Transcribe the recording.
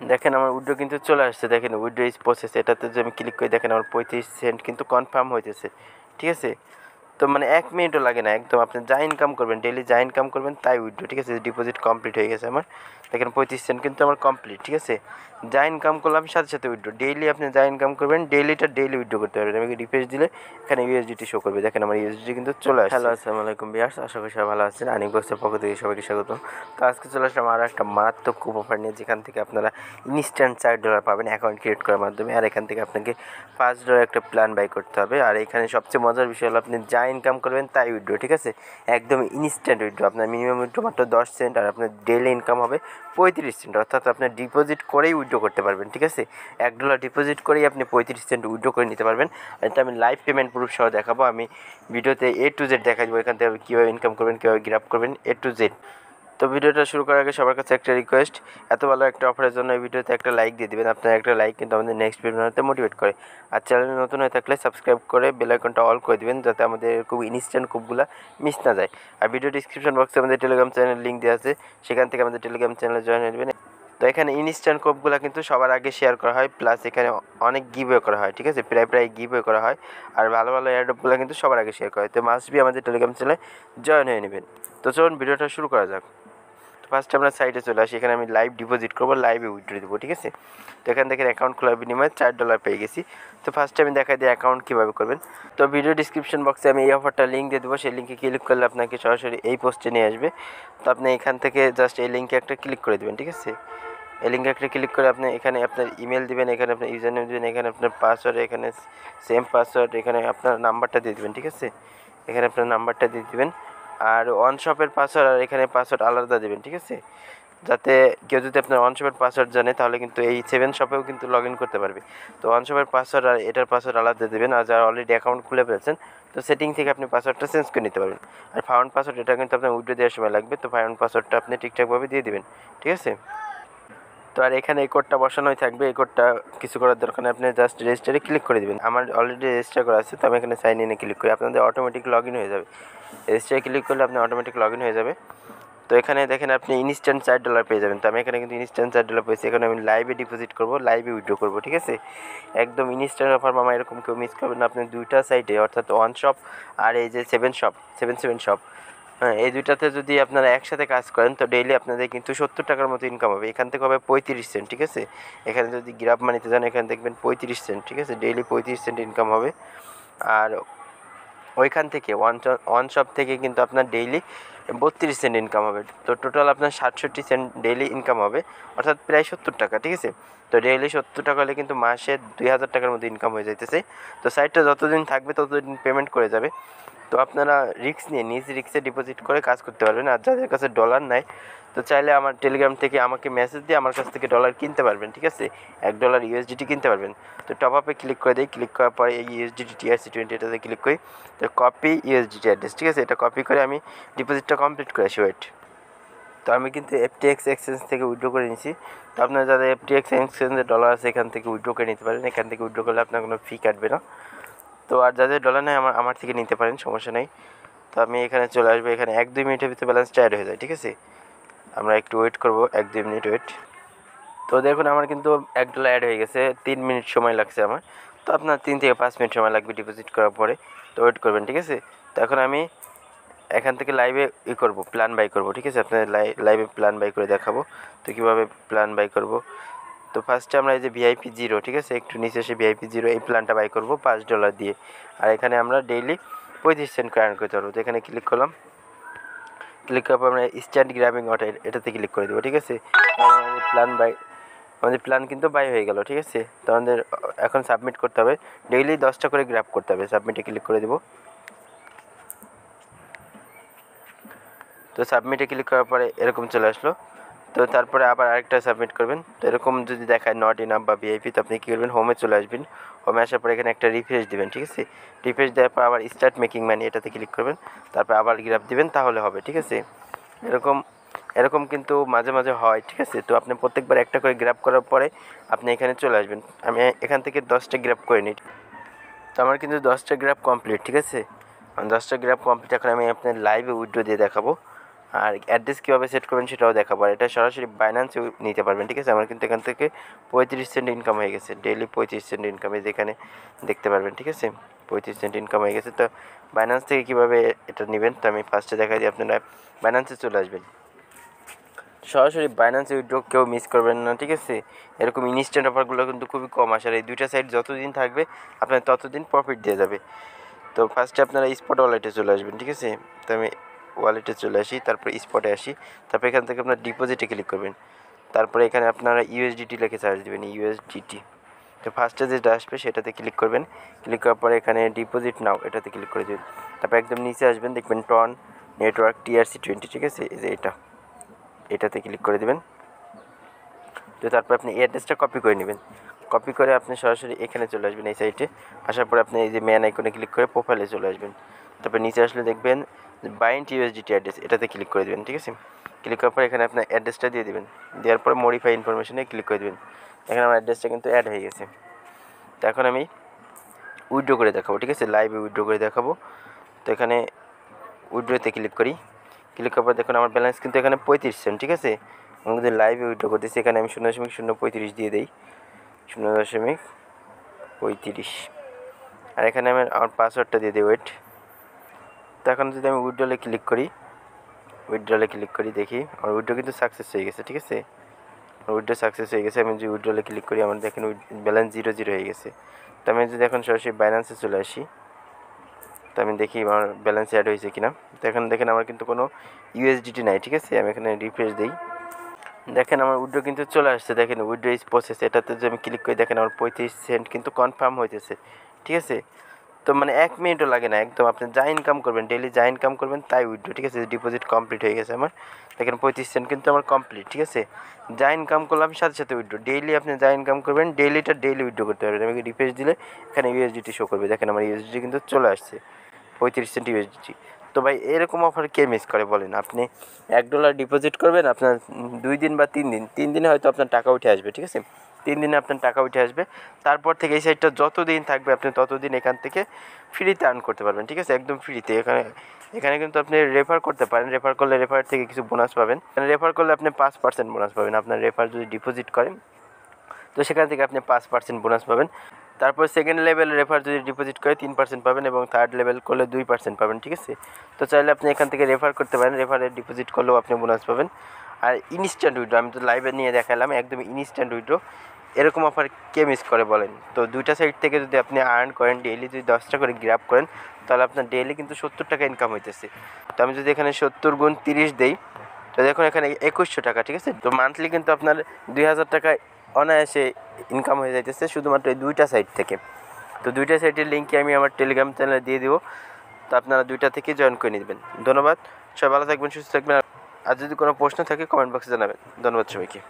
দেখেন আমার উইথড্র কিন্তু চলে আসছে, দেখেন উইথড্র ইজ প্রসেস, এটাতে যদি আমি ক্লিক করি দেখেন আমার 35 সেন্ট কিন্তু কনফার্ম হইতেছে, ঠিক আছে। তো মানে 1 মিনিটও লাগে না, একদম আপনি যা ইনকাম করবেন ডেইলি যা ইনকাম করবেন তাই উইথড্র, ঠিক আছে। ডিপোজিট কমপ্লিট হয়ে গেছে আমার, দেখেন 35 সেন্ট কিন্তু আমার কমপ্লিট, ঠিক আছে। যা ইনকাম করলাম সাথে সাথে উইথড্র, ডেইলি আপনি যা ইনকাম করবেন ডেইলিটা ডেইলি উইথড্র করতে পারবেন। আমি রিফ্রেশ দিলে এখানে ইউএসডিটি শো করবে, দেখেন আমার ইউএসডিটি কিন্তু চলে আসছে। হ্যালো আসসালামু আলাইকুম ভিউয়ার্স, আশা করি সবাই ভালো আছেন। আনিক বক্সের পক্ষ থেকে সবাইকে স্বাগত। তো আজকে চলে আসলাম আরও একটা মারাত্মক কুপ অফার নিয়ে, যেখান থেকে আপনারা ইনস্ট্যান্ট $4 পাবেন অ্যাকাউন্ট ক্রিয়েট করার মাধ্যমে। আর এখান থেকে আপনাকে $5 একটা প্ল্যান বাই করতে হবে। আর এখানে সবচেয়ে মজার বিষয় হলো আপনি যা ইনকাম করবেন তাই উইথড্র, ঠিক আছে। একদম ইনস্ট্যান্ট উইথড্র, আপনার মিনিমাম উইথড্র মাত্র 10 সেন্ট, আর আপনার ডেইলি ইনকাম হবে 35 সেন্ট, অর্থাৎ আপনার ডিপোজিট করেই উইথড্র করতে পারবেন, ঠিক আছে। $1 ডিপোজিট করেই আপনি 35 সেন্ট উইথড্র করে নিতে পারবেন। এটা আমি লাইভ পেমেন্ট প্রুফ সহ দেখাবো, আমি ভিডিওতে A to Z দেখা দেবো এখান থেকে কীভাবে ইনকাম করবেন, কীভাবে গ্র্যাব করবেন A to Z। তো ভিডিওটা শুরু করার আগে সবার কাছে একটা রিকোয়েস্ট, এত ভালো একটা অফারের জন্য এই ভিডিওতে একটা লাইক দিয়ে দেবেন। আপনার একটা লাইক কিন্তু আমাদের নেক্সট ভিডিও বানাতে মোটিভেট করে। আর চ্যানেলে নতুন হয়ে থাকলে সাবস্ক্রাইব করে বেল আইকনটা অল করে দিবেন, যাতে আমাদের খুব ইনস্ট্যান্ট কুপগুলো মিস না যায়। আর ভিডিও ডিসক্রিপশন বক্সে আমাদের টেলিগ্রাম চ্যানেল লিঙ্ক দেওয়া আছে, সেখান থেকে আমাদের টেলিগ্রাম চ্যানেলে জয়েন হয়ে নেবেন। তো এখানে ইনস্ট্যান্ট কোপগুলো কিন্তু সবার আগে শেয়ার করা হয়, প্লাস এখানে অনেক গিভওয়ে করা হয়, ঠিক আছে। প্রায় গিভওয়ে করা হয়, আর ভালো ভালো এয়ারড্রপগুলো কিন্তু সবার আগে শেয়ার করা হয়। তো মাস্ট বি আমাদের টেলিগ্রাম চ্যানেলে জয়েন হয়ে নেবেন। তো চলুন ভিডিওটা শুরু করা যাক। ফার্স্ট আমরা সাইটে চলে আসি, এখানে আমি লাইভ ডিপোজিট করবো, লাইভে উইথড্র দেবো, ঠিক আছে। তো এখান থেকে অ্যাকাউন্ট খোলার বিনিময়ে $4 পেয়ে গেছি। তো ফার্স্টে আমি দেখাই দিই অ্যাকাউন্ট কীভাবে করবেন। তো ভিডিও ডিসক্রিপশন বক্সে আমি এই অফারটা লিঙ্ক দিয়ে দেবো, সেই লিঙ্কে ক্লিক করলে আপনাকে সরাসরি এই পোস্টে নিয়ে আসবে। তো আপনি এখান থেকে জাস্ট এই লিঙ্কে একটা ক্লিক করে দেবেন, ঠিক আছে। এই লিঙ্কে একটা ক্লিক করে আপনি এখানে আপনার ইমেল দেবেন, এখানে আপনার ইউজার নেম দেবেন, এখানে আপনার পাসওয়ার্ড, এখানে সেম পাসওয়ার্ড, এখানে আপনার নাম্বারটা দিয়ে দেবেন, ঠিক আছে। এখানে আপনার নাম্বারটা দিয়ে দেবেন, আর ওয়ান শপের পাসওয়ার্ড আর এখানে পাসওয়ার্ড আলাদা দেবেন, ঠিক আছে। যাতে কেউ যদি আপনার ওয়ান শপের পাসওয়ার্ড জানে তাহলে কিন্তু এই 7 শপেও কিন্তু লগ ইন করতে পারবে। তো ওয়ান শপের পাসওয়ার্ড আর এটার পাসওয়ার্ড আলাদা দেবেন। আর যারা অলরেডি অ্যাকাউন্ট খুলে ফেলেছেন তো সেটিং থেকে আপনি পাসওয়ার্ডটা চেঞ্জ করে নিতে পারবেন। আর ফাউন্ড পাসওয়ার্ড এটা কিন্তু আপনার উইথড্র দেওয়ার সময় লাগবে, তো ফাউন্ড পাসওয়ার্ডটা আপনি ঠিকঠাকভাবে দিয়ে দেবেন, ঠিক আছে। তো আর এখানে এই কোডটা বসানোই থাকবে, এই কোডটা কিছু করার দরকার নেই, আপনি জাস্ট রেজিস্টারে ক্লিক করে দেবেন। আমার অলরেডি রেজিস্টার করা আছে, তো আমি এখানে সাইন ইনে ক্লিক করি, আপনাদের অটোমেটিক লগ ইন হয়ে যাবে। রেজিস্টারে ক্লিক করলে আপনি অটোমেটিক লগ ইন হয়ে যাবে। তো এখানে দেখেন আপনি ইনস্ট্যান্ট $4 পেয়ে যাবেন। তো আমি এখানে কিন্তু ইনস্ট্যান্ট $4 পেয়েছি। এখানে আমি লাইভে ডিপোজিট করবো, লাইভে উইথড্র করবো, ঠিক আছে। একদম ইনস্ট্যান্ট অফার মামা, এরকম কেউ মিস করবেন না। আপনি দুইটা সাইটে, অর্থাৎ ওয়ান শপ আর এই যে 7 শপ, হ্যাঁ, এই দুইটাতে যদি আপনারা একসাথে কাজ করেন তো ডেইলি আপনাদের কিন্তু $70 মতো ইনকাম হবে। এখান থেকে হবে 35 সেন্ট, ঠিক আছে। এখানে যদি গ্রাফ মানিতে যান এখানে দেখবেন 35 সেন্ট, ঠিক আছে। ডেইলি 35 সেন্ট ইনকাম হবে। আর ওইখান থেকে ওয়ান শপ থেকে কিন্তু আপনার ডেইলি 32 সেন্ট ইনকাম হবে। তো টোটাল আপনার 67 সেন্ট ডেইলি ইনকাম হবে, অর্থাৎ প্রায় $70, ঠিক আছে। তো ডেইলি $70 হলে কিন্তু মাসে $2000 মতো ইনকাম হয়ে যাইতেছে। তো সাইটটা যতদিন থাকবে ততদিন পেমেন্ট করে যাবে। তো আপনারা রিস্ক নিয়ে নিজ রিস্কে ডিপোজিট করে কাজ করতে পারবেন। আর যাদের কাছে ডলার নাই তো চাইলে আমার টেলিগ্রাম থেকে আমাকে মেসেজ দিয়ে আমার কাছ থেকে ডলার কিনতে পারবেন, ঠিক আছে। $1 ইউএসডিটি কিনতে পারবেন। তো টপ আপে ক্লিক করে দিই, ক্লিক করার পরে এই ইউএসডিটি TRC20 এটাতে ক্লিক করি। তো কপি ইউএসডিটি অ্যাড্রেস, ঠিক আছে, এটা কপি করে আমি ডিপোজিটটা কমপ্লিট করে আসি। ওয়েট, তো আমি কিন্তু FTX এক্সচেঞ্জ থেকে উইথড্র করে নিয়েছি। তো আপনারা যাদের FTX এক্সচেঞ্জে ডলার আছে এখান থেকে উইথড্র করে নিতে পারেন। এখান থেকে উইথড্র করলে আপনার কোনো ফি কাটবে না। তো আর যাদের ডলার নেই আমার থেকে নিতে পারেন, সমস্যা নেই। তো আমি এখানে চলে আসবো, এখানে 1-2 মিনিটের ভিতরে ব্যালেন্সটা অ্যাড হয়ে যায়, ঠিক আছে। আমরা একটু ওয়েট করবো, 1-2 মিনিট ওয়েট। তো দেখুন আমার কিন্তু $1 অ্যাড হয়ে গেছে, 3 মিনিট সময় লাগছে আমার। তো আপনার 3 থেকে 5 মিনিট সময় লাগবে ডিপোজিট করার পরে। তো ওয়েট করবেন, ঠিক আছে। তো এখন আমি এখান থেকে লাইভে করবো, প্ল্যান বাই করবো, ঠিক আছে। আপনাদের লাইভে প্ল্যান বাই করে দেখাবো। তো কীভাবে প্ল্যান বাই করবো, তো ফার্স্টে আমরা এই যে VIP0, ঠিক আছে, একটু নিচে এসে VIP0 এই প্ল্যানটা বাই করবো $5 দিয়ে। আর এখানে আমরা ডেইলি 35 সেন্ট করে আর্ন করতে পারবো। তো এখানে ক্লিক করলাম, ক্লিক করার পর আমরা স্ট্যান্ড গ্র্যাবিং অর্ডার এটাতে ক্লিক করে দেবো, ঠিক আছে। আমাদের প্ল্যান কিন্তু বাই হয়ে গেল, ঠিক আছে। তো আমাদের এখন সাবমিট করতে হবে, ডেইলি 10টা করে গ্র্যাব করতে হবে। সাবমিটে ক্লিক করে দেবো। তো সাবমিটে ক্লিক করার পরে এরকম চলে আসলো। তো তারপরে আবার আরেকটা সাবমিট করবেন। তো এরকম যদি দেখায় নট ইনাফ বা ভিআইপি, তো আপনি কী করবেন, হোমে চলে আসবেন। হোমে আসার পরে এখানে একটা রিফ্রেশ দিবেন, ঠিক আছে। রিফ্রেশ দেওয়ার পর আবার স্টার্ট মেকিং মানি এটাতে ক্লিক করবেন, তারপর আবার গ্রাফ দিবেন, তাহলে হবে, ঠিক আছে। এরকম কিন্তু মাঝে মাঝে হয়, ঠিক আছে। তো আপনি প্রত্যেকবার একটা করে গ্র্যাব করার পরে আপনি এখানে চলে আসবেন। আমি এখান থেকে 10টা গ্র্যাব করে নিই। তো আমার কিন্তু 10টা গ্র্যাব কমপ্লিট, ঠিক আছে। 10টা গ্র্যাব কমপ্লিট। এখন আমি আপনার লাইভে উইথড্র দিয়ে দেখাবো। আর অ্যাড্রেস কীভাবে সেট করবেন সেটাও দেখাবো। আর এটা সরাসরি বাইন্যান্সে নিতে পারবেন, ঠিক আছে। আমার কিন্তু এখান থেকে 35 সেন্ট ইনকাম হয়ে গেছে, ডেইলি 35 সেন্ট ইনকাম, এই যেখানে দেখতে পারবেন, ঠিক আছে। 35 সেন্ট ইনকাম হয়ে গেছে। তো বাইন্যান্স থেকে কীভাবে এটা নেবেন, তো আমি ফার্স্টে দেখাই দিই। আপনারা বাইন্যান্সে চলে আসবেন, সরাসরি বাইন্যান্সে উইথড্র কেউ মিস করবেন না, ঠিক আছে। এরকম ইনস্ট্যান্ট অফারগুলো কিন্তু খুবই কম আসে, আর এই দুইটা সাইট যতদিন থাকবে আপনার ততদিন প্রফিট দিয়ে যাবে। তো ফার্স্টে আপনারা স্পট ওয়ালেটে চলে আসবেন, ঠিক আছে। তো আমি ওয়ালেটে চলে আসি, তারপর স্পটে আসি, তারপর এখান থেকে আপনার ডিপোজিটে ক্লিক করবেন। তারপরে এখানে আপনারা ইউএসডিটি লিখে চার্জ দেবেন, ইউএসডিটি। তো ফার্স্টে যেটা আসবে সেটাতে ক্লিক করবেন। ক্লিক করার পরে এখানে ডিপোজিট নাও এটাতে ক্লিক করে দেবেন। তারপর একদম নিচে আসবেন, দেখবেন টন নেটওয়ার্ক TRC20, ঠিক আছে, এই যে এটাতে ক্লিক করে দেবেন। তো তারপর আপনি অ্যাড্রেসটা কপি করে নেবেন। কপি করে আপনি সরাসরি এখানে চলে আসবেন, এই সাইটে আসার পরে আপনি এই যে ম্যান আইকনে ক্লিক করে প্রোফাইলে চলে আসবেন। তারপর নিচে আসলে দেখবেন বাইন্ড ইউএসডিটি অ্যাড্রেস, এটাতে ক্লিক করে দেবেন, ঠিক আছে। ক্লিক করার পর এখানে আপনার অ্যাড্রেসটা দিয়ে দেবেন, দেওয়ার পরে মডিফাই ইনফরমেশনে ক্লিক করে দেবেন। এখানে আমার অ্যাড্রেসটা কিন্তু অ্যাড হয়ে গেছে। তো এখন আমি উইথড্র করে দেখাবো, ঠিক আছে, লাইভে উইথড্র করে দেখাবো। তো এখানে উইথড্রতে ক্লিক করি। ক্লিক করার পর দেখুন আমার ব্যালেন্স কিন্তু এখানে 35 সেন্ট, ঠিক আছে। আমি যদি লাইভে উইথড্র করতেছি, এখানে আমি 0.035 দিয়ে দিই, 0.35। আর এখানে আমি আমার পাসওয়ার্ডটা দিয়ে দিই, ওয়েট। তো এখন যদি আমি উইথড্রলে ক্লিক করি, দেখি আমার উইথড্র কিন্তু সাকসেস হয়ে গেছে, ঠিক আছে। আমার উইথড্র সাকসেস হয়ে গেছে। আমি যদি উইথড্রলে ক্লিক করি, আমার দেখেন ব্যালেন্স 0 হয়ে গেছে। তো আমি যদি এখন সরাসরি বাইন্যান্সে চলে আসি, তো আমি দেখি আমার ব্যালেন্স অ্যাড হয়েছে কিনা। তো এখন দেখেন আমার কিন্তু কোনো ইউএসডিটি নাই, ঠিক আছে। আমি এখানে রিফ্রেশ দিই, দেখেন আমার উইথড্র কিন্তু চলে আসছে। দেখেন উইথড্র ইজ প্রসেস, এটাতে যদি আমি ক্লিক করি, দেখেন আমার 35 সেন্ট কিন্তু কনফার্ম হইতেছে, ঠিক আছে। তো মানে 1 মিনিটও লাগে না, একদম আপনি যা ইনকাম করবেন, ডেইলি যা ইনকাম করবেন তাই উইথড্র, ঠিক আছে। ডিপোজিট কমপ্লিট হয়ে গেছে আমার, দেখেন 35 সেন্ট কিন্তু আমার কমপ্লিট, ঠিক আছে। যা ইনকাম করলাম সাথে সাথে উইথড্র, ডেইলি আপনি যা ইনকাম করবেন ডেইলি উইথড্র করতে পারবেন। আমি রিফ্রেশ দিলে এখানে ইউএসডিটি শো করবে, দেখেন আমার ইউএসডিটি কিন্তু চলে আসছে, 35 সেন্ট ইউএসডিটি। তো ভাই এরকম অফার কে মিস করে বলেন। আপনি $1 ডিপোজিট করবেন, আপনার 2 দিন বা 3 দিনে হয়তো আপনার টাকা উঠে আসবে, ঠিক আছে। 3 দিনে আপনার টাকা উঠে আসবে। তারপর থেকে এই সাইটটা যতদিন থাকবে আপনি ততদিন এখান থেকে ফ্রিতে আর্ন করতে পারবেন, ঠিক আছে, একদম ফ্রিতে। এখানে কিন্তু আপনি রেফার করতে পারেন, রেফার করলে রেফার থেকে কিছু বোনাস পাবেন। রেফার করলে আপনি 5% বোনাস পাবেন। আপনার রেফার যদি ডিপোজিট করেন তো সেখান থেকে আপনি 5% বোনাস পাবেন। তারপর সেকেন্ড লেভেল রেফার যদি ডিপোজিট করে 3% পাবেন, এবং থার্ড লেভেল করলে 2% পাবেন, ঠিক আছে। তো চাইলে আপনি এখান থেকে রেফার করতে পারেন, রেফারে ডিপোজিট করলেও আপনি বোনাস পাবেন। আর ইনস্ট্যান্ট উইথড্র, আমি তো লাইভে নিয়ে দেখালাম, একদম ইনস্ট্যান্ট উইথড্র। এরকম অফার কে মিস করে বলেন। তো দুইটা সাইড থেকে যদি আপনি আর্ন করেন, ডেইলি যদি 10টা করে গ্র্যাব করেন, তাহলে আপনার ডেইলি কিন্তু 70 টাকা ইনকাম হইতেছে। তো আমি যদি এখানে 70 গুণ 30 দেই, তো দেখুন এখানে 2100 টাকা, ঠিক আছে। তো মান্থলি কিন্তু আপনার 2000 টাকা অনায়াসে ইনকাম হয়ে যাইতেছে শুধুমাত্র এই দুইটা সাইট থেকে। তো দুইটা সাইটের লিঙ্কে আমি আমার টেলিগ্রাম চ্যানেলে দিয়ে দেবো, তো আপনারা দুইটা থেকে জয়েন করে নেবেন। ধন্যবাদ, সবাই ভালো থাকবেন, সুস্থ থাকবেন। আর যদি কোনো প্রশ্ন থাকে কমেন্ট বক্সে জানাবেন। ধন্যবাদ সবাইকে।